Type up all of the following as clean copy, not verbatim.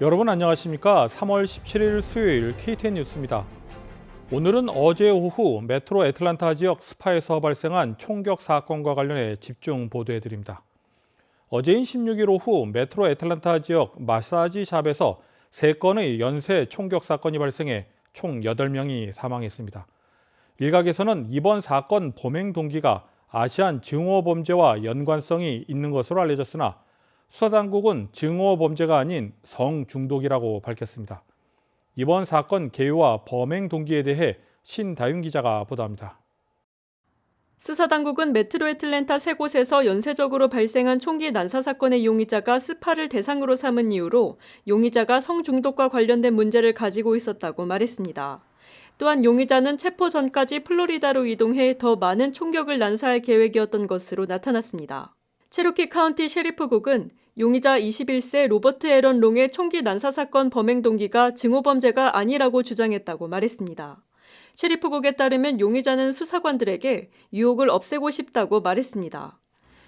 여러분 안녕하십니까? 3월 17일 수요일 KTN 뉴스입니다. 오늘은 어제 오후 메트로 애틀랜타 지역 스파에서 발생한 총격 사건과 관련해 집중 보도해드립니다. 어제인 16일 오후 메트로 애틀랜타 지역 마사지 샵에서 3건의 연쇄 총격 사건이 발생해 총 8명이 사망했습니다. 일각에서는 이번 사건 범행 동기가 아시안 증오 범죄와 연관성이 있는 것으로 알려졌으나 수사당국은 증오 범죄가 아닌 성중독이라고 밝혔습니다. 이번 사건 개요와 범행 동기에 대해 신다윤 기자가 보도합니다. 수사당국은 메트로 애틀랜타 3곳에서 연쇄적으로 발생한 총기 난사 사건의 용의자가 스파를 대상으로 삼은 이유로 용의자가 성중독과 관련된 문제를 가지고 있었다고 말했습니다. 또한 용의자는 체포 전까지 플로리다로 이동해 더 많은 총격을 난사할 계획이었던 것으로 나타났습니다. 체로키 카운티 셰리프국은 용의자 21세 로버트 애런 롱의 총기 난사 사건 범행 동기가 증오범죄가 아니라고 주장했다고 말했습니다. 셰리프국에 따르면 용의자는 수사관들에게 유혹을 없애고 싶다고 말했습니다.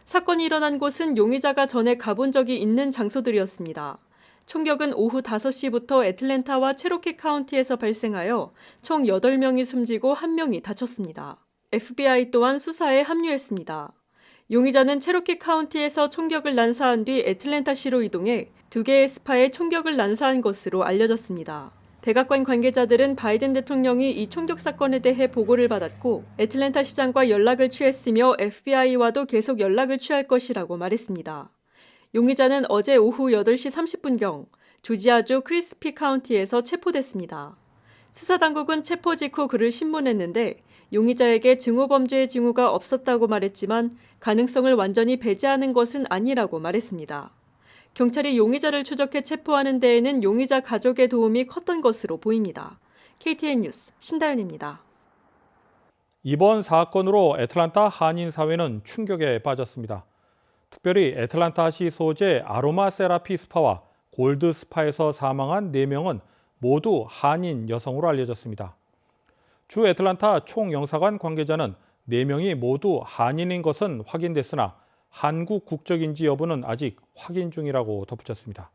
사건이 일어난 곳은 용의자가 전에 가본 적이 있는 장소들이었습니다. 총격은 오후 5시부터 애틀랜타와 체로키 카운티에서 발생하여 총 8명이 숨지고 1명이 다쳤습니다. FBI 또한 수사에 합류했습니다. 용의자는 체로키 카운티에서 총격을 난사한 뒤 애틀랜타시로 이동해 2개의 스파에 총격을 난사한 것으로 알려졌습니다. 백악관 관계자들은 바이든 대통령이 이 총격 사건에 대해 보고를 받았고 애틀랜타 시장과 연락을 취했으며 FBI와도 계속 연락을 취할 것이라고 말했습니다. 용의자는 어제 오후 8시 30분경 조지아주 크리스피 카운티에서 체포됐습니다. 수사당국은 체포 직후 그를 신문했는데 용의자에게 증오범죄의 징후가 없었다고 말했지만 가능성을 완전히 배제하는 것은 아니라고 말했습니다. 경찰이 용의자를 추적해 체포하는 데에는 용의자 가족의 도움이 컸던 것으로 보입니다. KTN 뉴스 신다윤입니다. 이번 사건으로 애틀랜타 한인 사회는 충격에 빠졌습니다. 특별히 애틀랜타시 소재 아로마 세라피 스파와 골드 스파에서 사망한 4명은 모두 한인 여성으로 알려졌습니다. 주 애틀랜타 총영사관 관계자는 4명이 모두 한인인 것은 확인됐으나 한국 국적인지 여부는 아직 확인 중이라고 덧붙였습니다.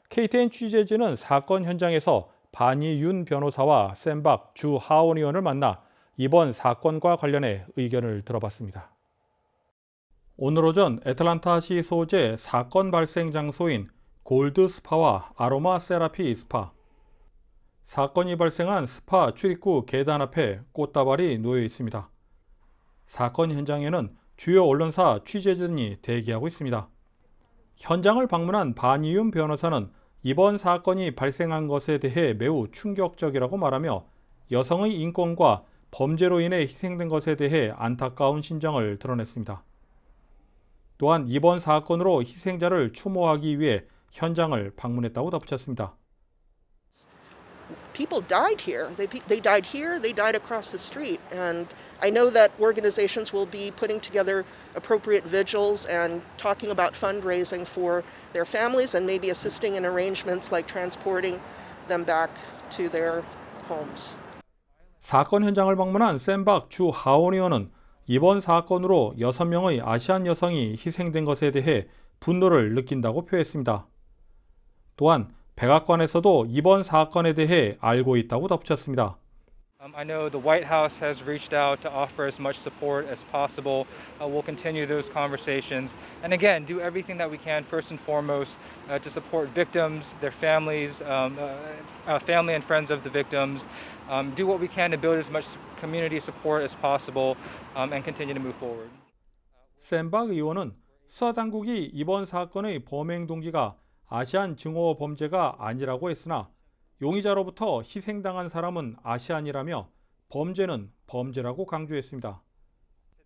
KTN 취재진은 사건 현장에서 반이윤 변호사와 샌박 주 하원 의원을 만나 이번 사건과 관련해 의견을 들어봤습니다. 오늘 오전 애틀랜타시 소재 사건 발생 장소인 골드 스파와 아로마 세라피 스파. 사건이 발생한 스파 출입구 계단 앞에 꽃다발이 놓여 있습니다. 사건 현장에는 주요 언론사 취재진이 대기하고 있습니다. 현장을 방문한 반이윤 변호사는 이번 사건이 발생한 것에 대해 매우 충격적이라고 말하며 여성의 인권과 범죄로 인해 희생된 것에 대해 안타까운 심정을 드러냈습니다. 또한 이번 사건으로 희생자를 추모하기 위해 현장을 방문했다고 덧붙였습니다. People died here. They died here, they died across the street. And I know that organizations will be putting together appropriate vigils and talking about fundraising for their families and maybe assisting in arrangements like transporting them back to their homes. 사건 현장을 방문한 샌박 주 하원 의원은 이번 사건으로 6명의 아시안 여성이 희생된 것에 대해 분노를 느낀다고 표했습니다. 또한 백악관에서도 이번 사건에 대해 알고 있다고 덧붙였습니다. I know the White House has reached out to offer as much support as possible. We'll continue those conversations and again do everything that we can first and foremost to support victims, their families, family and friends of the victims. Do what we can to build as much community support as possible and continue to move forward. 샌박 의원은 수사당국이 이번 사건의 범행 동기가 아시안 증오 범죄가 아니라고 했으나 용의자로부터 희생당한 사람은 아시안이라며 범죄는 범죄라고 강조했습니다.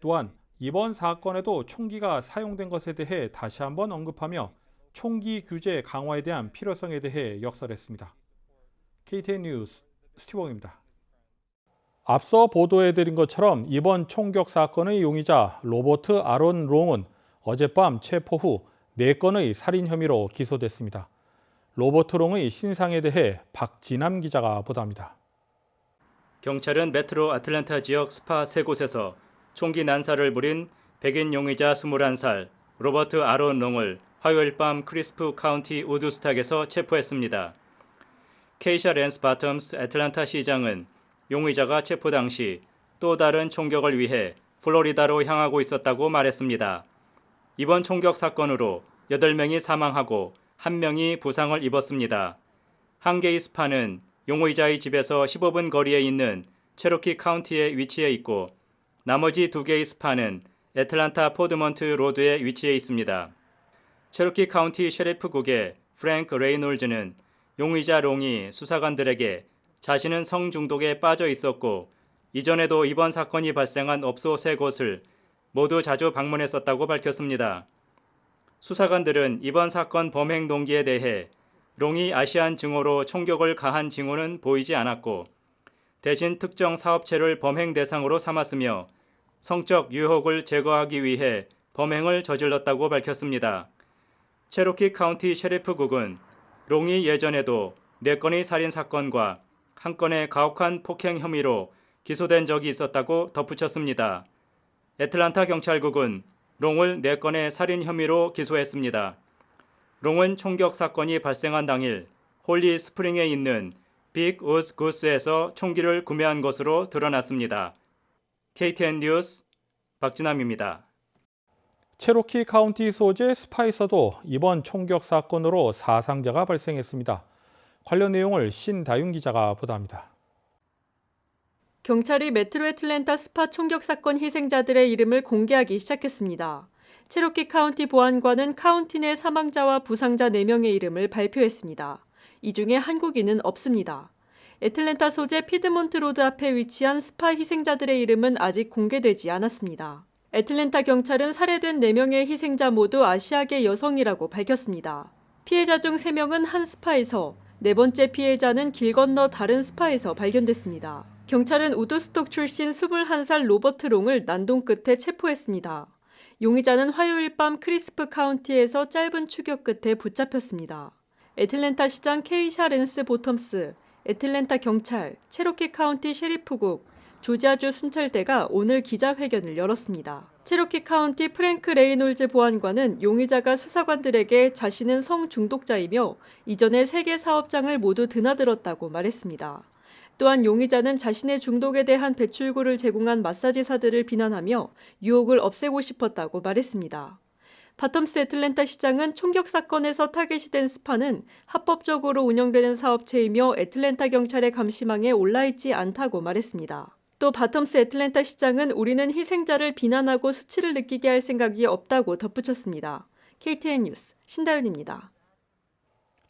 또한 이번 사건에도 총기가 사용된 것에 대해 다시 한번 언급하며 총기 규제 강화에 대한 필요성에 대해 역설했습니다. KTN 뉴스 스티븐입니다. 앞서 보도해드린 것처럼 이번 총격 사건의 용의자 로버트 아론 롱은 어젯밤 체포 후 4건의 살인 혐의로 기소됐습니다. 로버트 롱의 신상에 대해 박진남 기자가 보도합니다. 경찰은 메트로 애틀랜타 지역 스파 3곳에서 총기 난사를 벌인 백인 용의자 21살 로버트 아론 롱을 화요일 밤 크리스프 카운티 우드스탁에서 체포했습니다. 케이샤 랜스 바텀스 애틀랜타 시장은 용의자가 체포 당시 또 다른 총격을 위해 플로리다로 향하고 있었다고 말했습니다. 이번 총격 사건으로 8명이 사망하고 1명이 부상을 입었습니다. 한 개의 스파는 용의자의 집에서 15분 거리에 있는 체로키 카운티에 위치해 있고 나머지 2개의 스파는 애틀랜타 포드먼트 로드에 위치해 있습니다. 체로키 카운티 셰리프국의 프랭크 레이놀즈는 용의자 롱이 수사관들에게 자신은 성중독에 빠져 있었고 이전에도 이번 사건이 발생한 업소 3곳을 모두 자주 방문했었다고 밝혔습니다. 수사관들은 이번 사건 범행 동기에 대해 롱이 아시안 증오로 총격을 가한 징후는 보이지 않았고 대신 특정 사업체를 범행 대상으로 삼았으며 성적 유혹을 제거하기 위해 범행을 저질렀다고 밝혔습니다. 체로키 카운티 셰리프국은 롱이 예전에도 4건의 살인 사건과 1건의 가혹한 폭행 혐의로 기소된 적이 있었다고 덧붙였습니다. 애틀랜타 경찰국은 롱을 4건의 살인 혐의로 기소했습니다. 롱은 총격 사건이 발생한 당일 홀리 스프링에 있는 빅 우즈 구스에서 총기를 구매한 것으로 드러났습니다. KTN 뉴스 박진남입니다. 체로키 카운티 소재 스파에서도 이번 총격 사건으로 사상자가 발생했습니다. 관련 내용을 신다윤 기자가 보도합니다. 경찰이 메트로 애틀랜타 스파 총격 사건 희생자들의 이름을 공개하기 시작했습니다. 체로키 카운티 보안관은 카운티 내 사망자와 부상자 4명의 이름을 발표했습니다. 이 중에 한국인은 없습니다. 애틀랜타 소재 피드몬트 로드 앞에 위치한 스파 희생자들의 이름은 아직 공개되지 않았습니다. 애틀랜타 경찰은 살해된 4명의 희생자 모두 아시아계 여성이라고 밝혔습니다. 피해자 중 3명은 한 스파에서, 4번째 피해자는 길 건너 다른 스파에서 발견됐습니다. 경찰은 우드스톡 출신 21살 로버트 롱을 난동 끝에 체포했습니다. 용의자는 화요일 밤 크리스프 카운티에서 짧은 추격 끝에 붙잡혔습니다. 애틀랜타 시장 케이샤 랜스 보텀스, 애틀랜타 경찰, 체로키 카운티 셰리프국, 조지아주 순찰대가 오늘 기자회견을 열었습니다. 체로키 카운티 프랭크 레이놀즈 보안관은 용의자가 수사관들에게 자신은 성중독자이며 이전에 3개 사업장을 모두 드나들었다고 말했습니다. 또한 용의자는 자신의 중독에 대한 배출구를 제공한 마사지사들을 비난하며 유혹을 없애고 싶었다고 말했습니다. 바텀스 애틀랜타 시장은 총격 사건에서 타겟이 된 스파는 합법적으로 운영되는 사업체이며 애틀랜타 경찰의 감시망에 올라있지 않다고 말했습니다. 또 바텀스 애틀랜타 시장은 우리는 희생자를 비난하고 수치를 느끼게 할 생각이 없다고 덧붙였습니다. KTN 뉴스 신다윤입니다.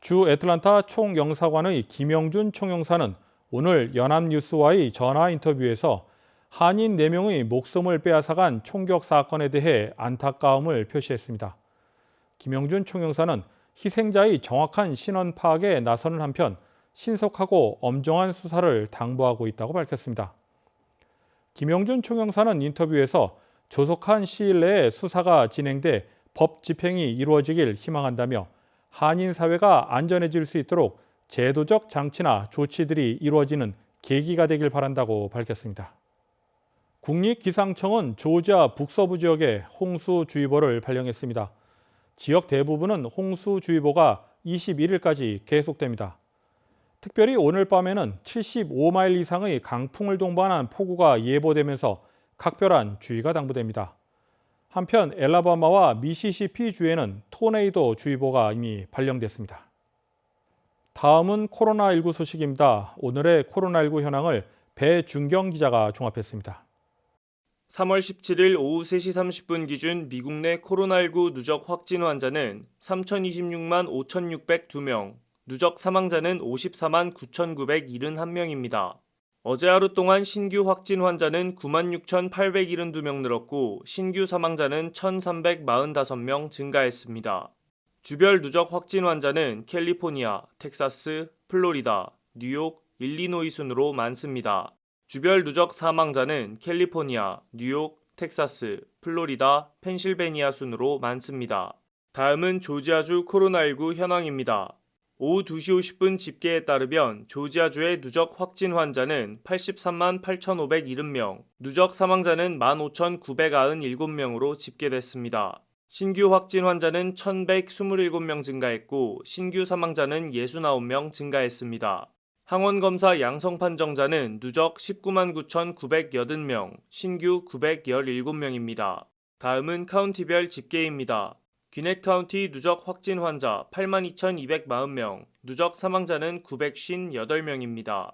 주 애틀랜타 총영사관의 김영준 총영사는 오늘 연합뉴스와의 전화 인터뷰에서 한인 4명의 목숨을 빼앗아간 총격 사건에 대해 안타까움을 표시했습니다. 김영준 총영사는 희생자의 정확한 신원 파악에 나서는 한편 신속하고 엄정한 수사를 당부하고 있다고 밝혔습니다. 김영준 총영사는 인터뷰에서 조속한 시일 내에 수사가 진행돼 법 집행이 이루어지길 희망한다며 한인 사회가 안전해질 수 있도록 제도적 장치나 조치들이 이루어지는 계기가 되길 바란다고 밝혔습니다. 국립기상청은 조지아 북서부 지역에 홍수주의보를 발령했습니다. 지역 대부분은 홍수주의보가 21일까지 계속됩니다. 특별히 오늘 밤에는 75마일 이상의 강풍을 동반한 폭우가 예보되면서 각별한 주의가 당부됩니다. 한편 엘라바마와 미시시피 주에는 토네이도 주의보가 이미 발령됐습니다. 다음은 코로나19 소식입니다. 오늘의 코로나19 현황을 배준경 기자가 종합했습니다. 3월 17일 오후 3시 30분 기준 미국 내 코로나19 누적 확진 환자는 3,026만 5,602명, 누적 사망자는 54만 9,971명입니다. 어제 하루 동안 신규 확진 환자는 96,872명 늘었고 신규 사망자는 1,345명 증가했습니다. 주별 누적 확진 환자는 캘리포니아, 텍사스, 플로리다, 뉴욕, 일리노이 순으로 많습니다. 주별 누적 사망자는 캘리포니아, 뉴욕, 텍사스, 플로리다, 펜실베니아 순으로 많습니다. 다음은 조지아주 코로나19 현황입니다. 오후 2시 50분 집계에 따르면 조지아주의 누적 확진 환자는 83만 8,570명, 누적 사망자는 15,997명으로 집계됐습니다. 신규 확진 환자는 1,127명 증가했고 신규 사망자는 69명 증가했습니다. 항원검사 양성 판정자는 누적 19만 9,980명, 신규 917명입니다. 다음은 카운티별 집계입니다. 귀넷 카운티 누적 확진 환자 82,240명, 누적 사망자는 958명입니다.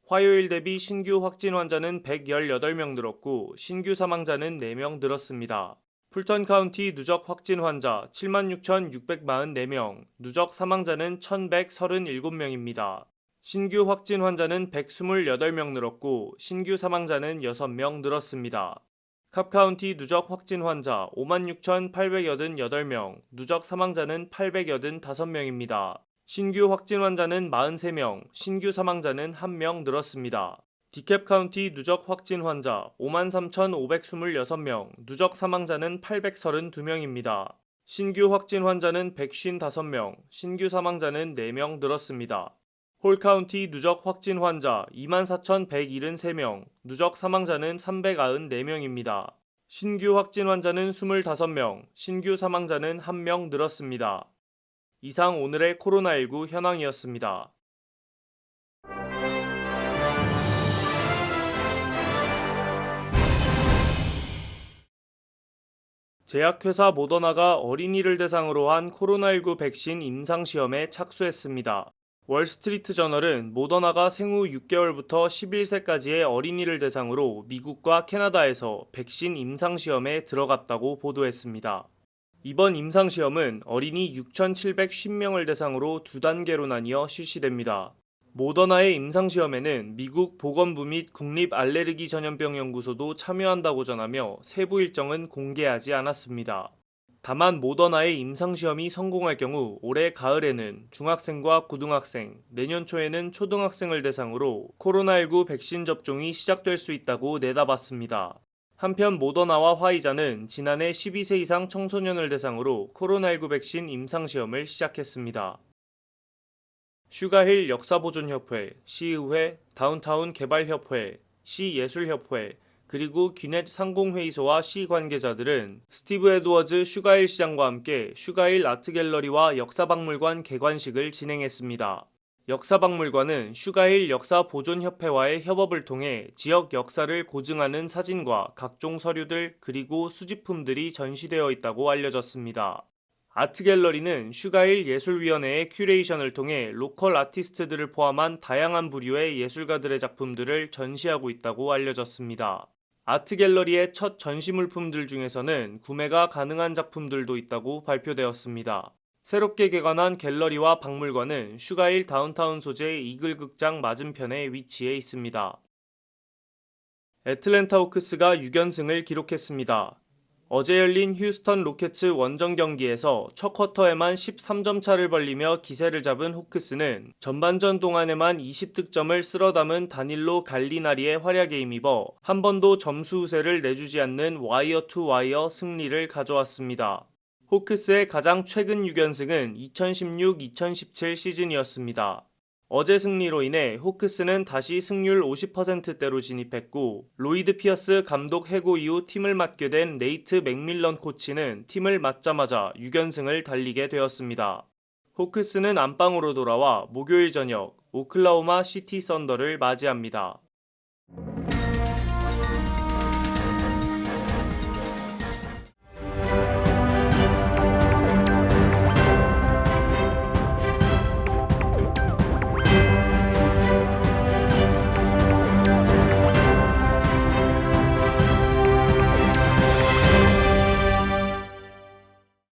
화요일 대비 신규 확진 환자는 118명 늘었고 신규 사망자는 4명 늘었습니다. 풀턴 카운티 누적 확진 환자 76,644명, 누적 사망자는 1,137명입니다. 신규 확진 환자는 128명 늘었고 신규 사망자는 6명 늘었습니다. 캅 카운티 누적 확진 환자 56,888명, 누적 사망자는 885명입니다. 신규 확진 환자는 43명, 신규 사망자는 1명 늘었습니다. 디캡 카운티 누적 확진 환자 53,526명, 누적 사망자는 832명입니다. 신규 확진 환자는 155명, 신규 사망자는 4명 늘었습니다. 홀 카운티 누적 확진 환자 24,173명, 누적 사망자는 394명입니다. 신규 확진 환자는 25명, 신규 사망자는 1명 늘었습니다. 이상 오늘의 코로나19 현황이었습니다. 제약회사 모더나가 어린이를 대상으로 한 코로나19 백신 임상시험에 착수했습니다. 월스트리트 저널은 모더나가 생후 6개월부터 11세까지의 어린이를 대상으로 미국과 캐나다에서 백신 임상시험에 들어갔다고 보도했습니다. 이번 임상시험은 어린이 6,750명을 대상으로 2단계로 나뉘어 실시됩니다. 모더나의 임상시험에는 미국 보건부 및 국립알레르기전염병연구소도 참여한다고 전하며 세부 일정은 공개하지 않았습니다. 다만 모더나의 임상시험이 성공할 경우 올해 가을에는 중학생과 고등학생, 내년 초에는 초등학생을 대상으로 코로나19 백신 접종이 시작될 수 있다고 내다봤습니다. 한편 모더나와 화이자는 지난해 12세 이상 청소년을 대상으로 코로나19 백신 임상시험을 시작했습니다. 슈가힐 역사보존협회, 시의회, 다운타운 개발협회, 시예술협회, 그리고 귀넷 상공회의소와 시 관계자들은 스티브 에드워즈 슈가힐 시장과 함께 슈가힐 아트갤러리와 역사박물관 개관식을 진행했습니다. 역사박물관은 슈가힐 역사보존협회와의 협업을 통해 지역 역사를 고증하는 사진과 각종 서류들 그리고 수집품들이 전시되어 있다고 알려졌습니다. 아트갤러리는 슈가힐 예술위원회의 큐레이션을 통해 로컬 아티스트들을 포함한 다양한 부류의 예술가들의 작품들을 전시하고 있다고 알려졌습니다. 아트갤러리의 첫 전시 물품들 중에서는 구매가 가능한 작품들도 있다고 발표되었습니다. 새롭게 개관한 갤러리와 박물관은 슈가힐 다운타운 소재의 이글 극장 맞은편에 위치해 있습니다. 애틀랜타 호크스가 6연승을 기록했습니다. 어제 열린 휴스턴 로켓츠 원정 경기에서 첫 쿼터에만 13점 차를 벌리며 기세를 잡은 호크스는 전반전 동안에만 20득점을 쓸어담은 다닐로 갈리나리의 활약에 힘입어 한 번도 점수 우세를 내주지 않는 와이어 투 와이어 승리를 가져왔습니다. 호크스의 가장 최근 6연승은 2016-2017 시즌이었습니다. 어제 승리로 인해 호크스는 다시 승률 50%대로 진입했고 로이드 피어스 감독 해고 이후 팀을 맡게 된 네이트 맥밀런 코치는 팀을 맡자마자 6연승을 달리게 되었습니다. 호크스는 안방으로 돌아와 목요일 저녁 오클라호마 시티 썬더를 맞이합니다.